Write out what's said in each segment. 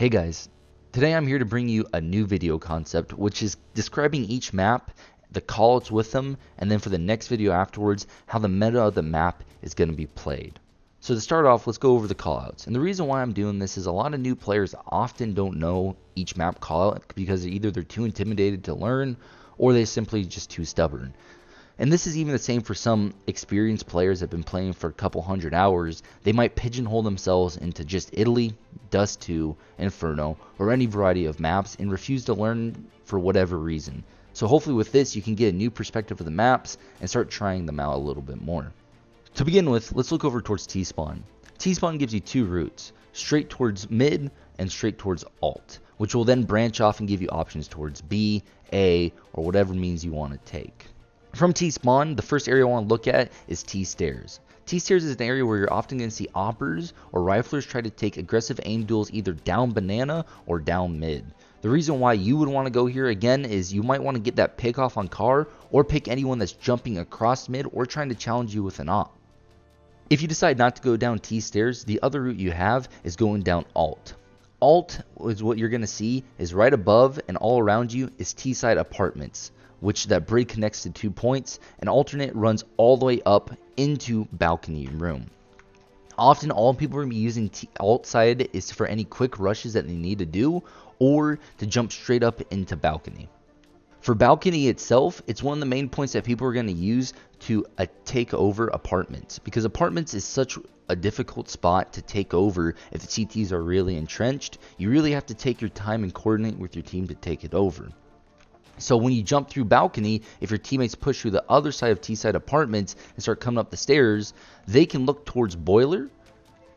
Hey guys, today I'm here to bring you a new video concept which is describing each map, the callouts with them, and then for the next video afterwards, how the meta of the map is going to be played. So to start off, let's go over the callouts. And the reason why I'm doing this is a lot of new players often don't know each map callout because either they're too intimidated to learn or they're simply just too stubborn. And this is even the same for some experienced players that have been playing for a couple hundred hours. They might pigeonhole themselves into just Italy, Dust 2, Inferno, or any variety of maps and refuse to learn for whatever reason. So hopefully with this you can get a new perspective of the maps and start trying them out a little bit more. To begin with, let's look over towards T-Spawn. T-Spawn gives you two routes, straight towards mid and straight towards alt, which will then branch off and give you options towards B, A, or whatever means you want to take. From T-Spawn, the first area I want to look at is T-Stairs. T-Stairs is an area where you're often going to see oppers or riflers try to take aggressive aim duels either down banana or down mid. The reason why you would want to go here again is you might want to get that pick off on car or pick anyone that's jumping across mid or trying to challenge you with an op. If you decide not to go down T-Stairs, the other route you have is going down alt. Alt is what you're going to see is right above and all around you is T-side apartments, which that bridge connects to 2 points, and alternate runs all the way up into balcony room. Often all people are going to be using alt side is for any quick rushes that they need to do or to jump straight up into balcony. For balcony itself, it's one of the main points that people are going to use to take over apartments, because apartments is such a difficult spot to take over. If the CTs are really entrenched, you really have to take your time and coordinate with your team to take it over. So when you jump through balcony, if your teammates push through the other side of T-side apartments and start coming up the stairs, they can look towards boiler,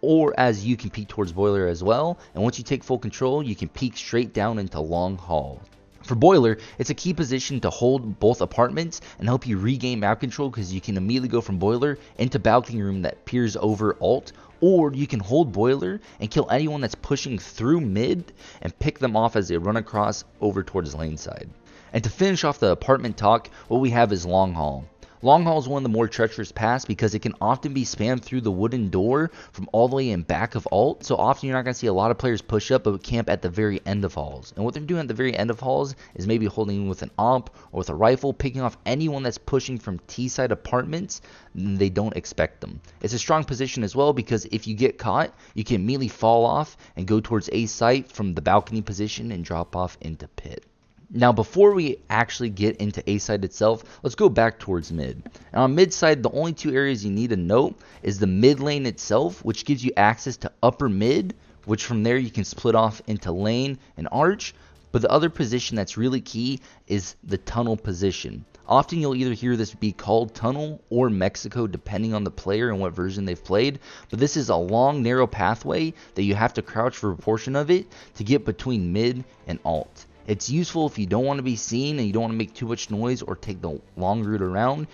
or as you can peek towards boiler as well. And once you take full control, you can peek straight down into long hall. For boiler, it's a key position to hold both apartments and help you regain map control, because you can immediately go from boiler into balcony room that peers over alt, or you can hold boiler and kill anyone that's pushing through mid and pick them off as they run across over towards lane side. And to finish off the apartment talk, what we have is long hall. Long hall is one of the more treacherous paths because it can often be spammed through the wooden door from all the way in back of alt. So often you're not going to see a lot of players push up but camp at the very end of halls. And what they're doing at the very end of halls is maybe holding with an op or with a rifle, picking off anyone that's pushing from T-side apartments. They don't expect them. It's a strong position as well because if you get caught, you can immediately fall off and go towards A site from the balcony position and drop off into pit. Now before we actually get into A side itself, let's go back towards mid. And on mid side, the only two areas you need to note is the mid lane itself, which gives you access to upper mid, which from there you can split off into lane and arch. But the other position that's really key is the tunnel position. Often you'll either hear this be called tunnel or Mexico depending on the player and what version they've played. But this is a long narrow pathway that you have to crouch for a portion of it to get between mid and alt. It's useful if you don't want to be seen and you don't want to make too much noise or take the long route around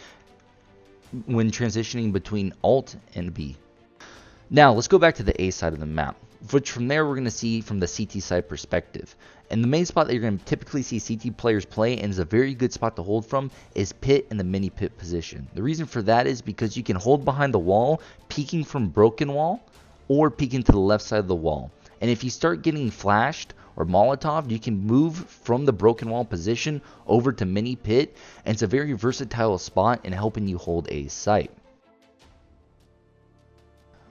when transitioning between alt and B. Now let's go back to the A side of the map, which from there we're going to see from the CT side perspective. And the main spot that you're going to typically see CT players play and is a very good spot to hold from is pit and the mini pit position. The reason for that is because you can hold behind the wall, peeking from broken wall or peeking to the left side of the wall. And if you start getting flashed or Molotov, you can move from the broken wall position over to mini pit, and it's a very versatile spot in helping you hold a site.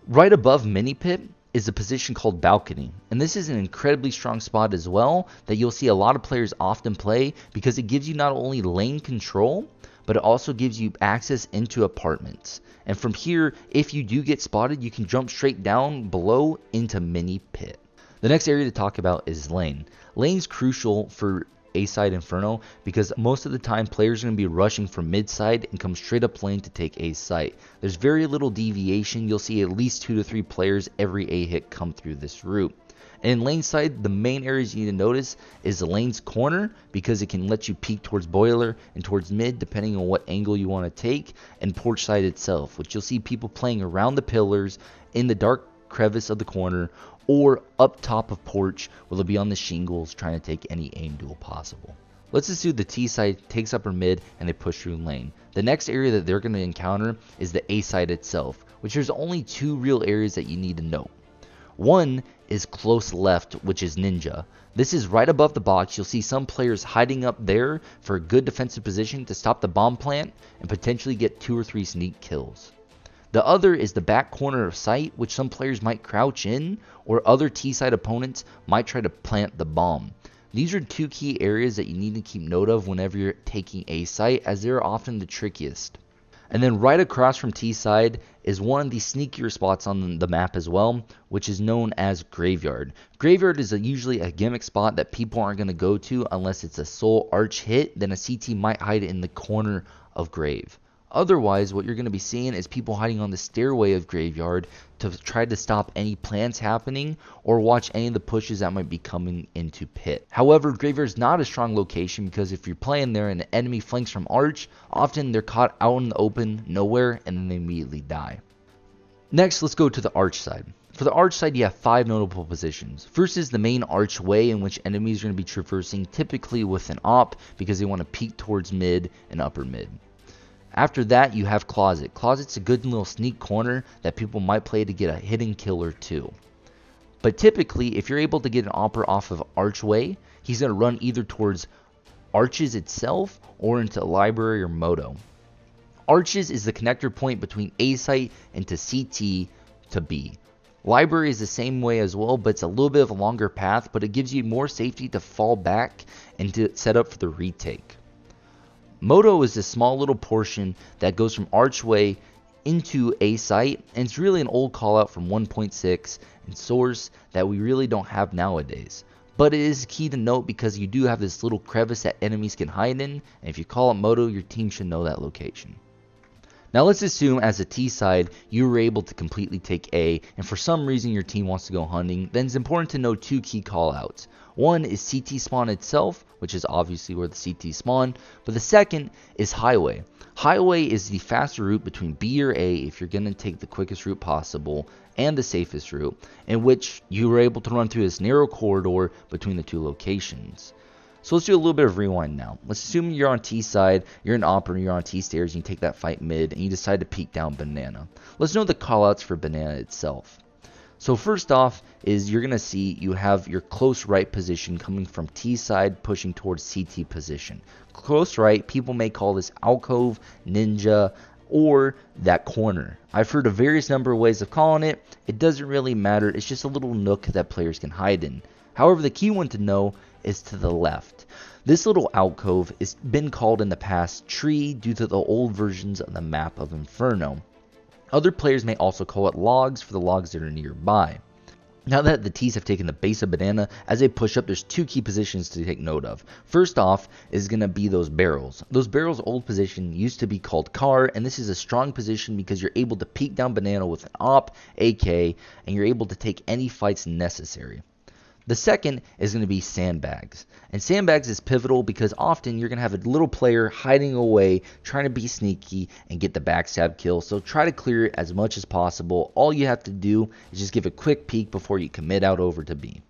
Right above mini pit is a position called balcony, and this is an incredibly strong spot as well that you'll see a lot of players often play because it gives you not only lane control, but it also gives you access into apartments. And from here, if you do get spotted, you can jump straight down below into mini pit. The next area to talk about is lane. Lane's crucial for A-side Inferno because most of the time players are going to be rushing from mid-side and come straight up lane to take A-site. There's very little deviation. You'll see at least 2 to 3 players every A hit come through this route. And in lane side, the main areas you need to notice is the lane's corner because it can let you peek towards boiler and towards mid depending on what angle you want to take, and porch side itself, which you'll see people playing around the pillars in the dark crevice of the corner or up top of porch where they'll be on the shingles trying to take any aim duel possible. Let's assume the T side takes upper mid and they push through lane. The next area that they're going to encounter is the A side itself, which there's only 2 real areas that you need to know. One is close left, which is Ninja. This is right above the box. You'll see some players hiding up there for a good defensive position to stop the bomb plant and potentially get 2 or 3 sneak kills. The other is the back corner of site, which some players might crouch in, or other T-side opponents might try to plant the bomb. These are 2 key areas that you need to keep note of whenever you're taking A site, as they're often the trickiest. And then right across from T-side is one of the sneakier spots on the map as well, which is known as Graveyard. Graveyard is usually a gimmick spot that people aren't going to go to unless it's a sole arch hit, then a CT might hide in the corner of Grave. Otherwise, what you're going to be seeing is people hiding on the stairway of Graveyard to try to stop any plants happening or watch any of the pushes that might be coming into pit. However, Graveyard is not a strong location because if you're playing there and the enemy flanks from arch, often they're caught out in the open, nowhere, and then they immediately die. Next, let's go to the arch side. For the arch side, you have 5 notable positions. First is the main archway, in which enemies are going to be traversing, typically with an op, because they want to peek towards mid and upper mid. After that, you have Closet. Closet's a good little sneak corner that people might play to get a hidden kill or 2. But typically, if you're able to get an opper off of Archway, he's going to run either towards Arches itself or into Library or Moto. Arches is the connector point between A site into CT to B. Library is the same way as well, but it's a little bit of a longer path, but it gives you more safety to fall back and to set up for the retake. Moto is this small little portion that goes from Archway into A site, and it's really an old callout from 1.6 and Source that we really don't have nowadays. But it is key to note because you do have this little crevice that enemies can hide in, and if you call it Moto, your team should know that location. Now let's assume as a T side, you were able to completely take A, and for some reason your team wants to go hunting, then it's important to know 2 key callouts. One is CT spawn itself, which is obviously where the CT spawn, but the second is Highway. Highway is the faster route between B or A if you're going to take the quickest route possible and the safest route, in which you were able to run through this narrow corridor between the 2 locations. So let's do a little bit of rewind now. Let's assume you're on T side, you're an opera, you're on T stairs, and you take that fight mid, and you decide to peek down Banana. Let's know the callouts for Banana itself. So first off is you're going to see you have your close right position coming from T side pushing towards CT position. Close right, people may call this alcove, ninja, or that corner. I've heard a various number of ways of calling it. It doesn't really matter. It's just a little nook that players can hide in. However, the key one to know is to the left. This little alcove has been called in the past tree due to the old versions of the map of Inferno. Other players may also call it logs for the logs that are nearby. Now that the T's have taken the base of Banana, as they push up, there's 2 key positions to take note of. First off is going to be those barrels. Those barrels' old position used to be called car, and this is a strong position because you're able to peek down Banana with an op, AK, and you're able to take any fights necessary. The second is going to be sandbags. And sandbags is pivotal because often you're going to have a little player hiding away, trying to be sneaky and get the backstab kill. So try to clear it as much as possible. All you have to do is just give a quick peek before you commit out over to B.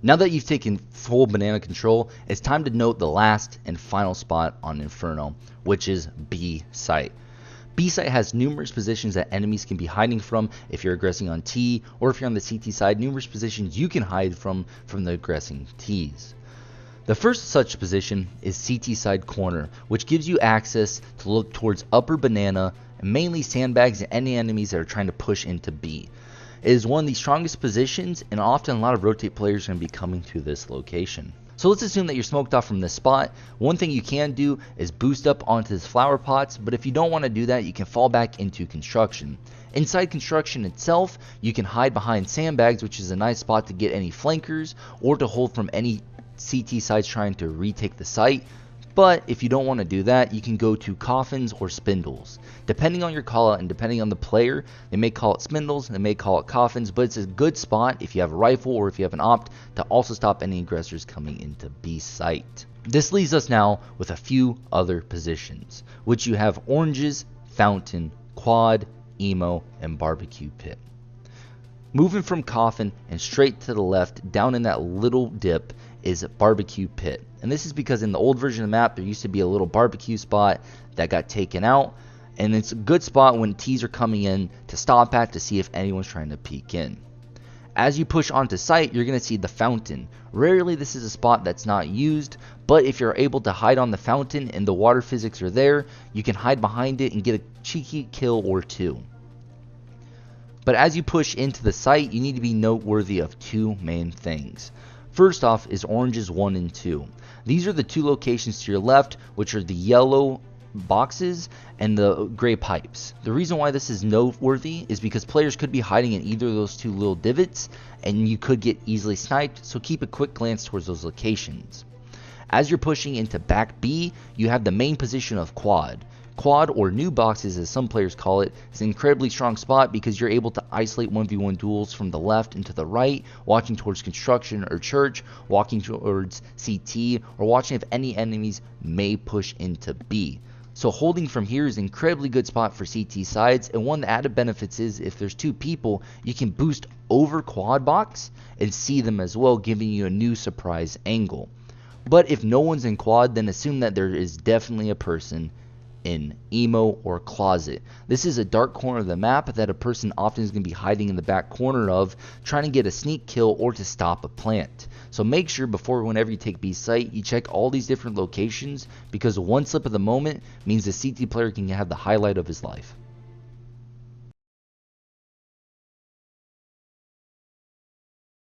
Now that you've taken full Banana control, it's time to note the last and final spot on Inferno, which is B site. B site has numerous positions that enemies can be hiding from if you're aggressing on T, or if you're on the CT side, numerous positions you can hide from the aggressing Ts. The first such position is CT side corner, which gives you access to look towards upper Banana, and mainly sandbags and any enemies that are trying to push into B. It is one of the strongest positions, and often a lot of rotate players are going to be coming to this location. So let's assume that you're smoked off from this spot. One thing you can do is boost up onto this flower pots, but if you don't want to do that, you can fall back into construction. Inside construction itself, you can hide behind sandbags, which is a nice spot to get any flankers or to hold from any CT sides trying to retake the site. But if you don't want to do that, you can go to coffins or spindles. Depending on your callout and depending on the player, they may call it spindles, they may call it coffins, but it's a good spot if you have a rifle or if you have an opt to also stop any aggressors coming into B site. This leaves us now with a few other positions, which you have oranges, fountain, quad, emo, and barbecue pit. Moving from coffin and straight to the left, down in that little dip, is barbecue pit. And this is because in the old version of the map, there used to be a little barbecue spot that got taken out. and it's a good spot when T's are coming in to stop at to see if anyone's trying to peek in. As you push onto site, you're going to see the fountain. Rarely this is a spot that's not used, but if you're able to hide on the fountain and the water physics are there, you can hide behind it and get a cheeky kill or two. But as you push into the site, you need to be noteworthy of two main things. First off is oranges 1 and 2. These are the two locations to your left, which are the yellow boxes and the gray pipes. The reason why this is noteworthy is because players could be hiding in either of those two little divots and you could get easily sniped, so keep a quick glance towards those locations. As you're pushing into back B, you have the main position of quad. Quad, or new boxes as some players call it, is an incredibly strong spot because you're able to isolate 1v1 duels from the left and to the right, watching towards construction or church, walking towards CT, or watching if any enemies may push into B. So holding from here is an incredibly good spot for CT sides, and one of the added benefits is if there's two people, you can boost over quad box and see them as well, giving you a new surprise angle. But if no one's in quad, then assume that there is definitely a person in emo or closet. This is a dark corner of the map that a person often is going to be hiding in the back corner of, trying to get a sneak kill or to stop a plant. So make sure whenever you take B site, you check all these different locations, because one slip of the moment means the CT player can have the highlight of his life.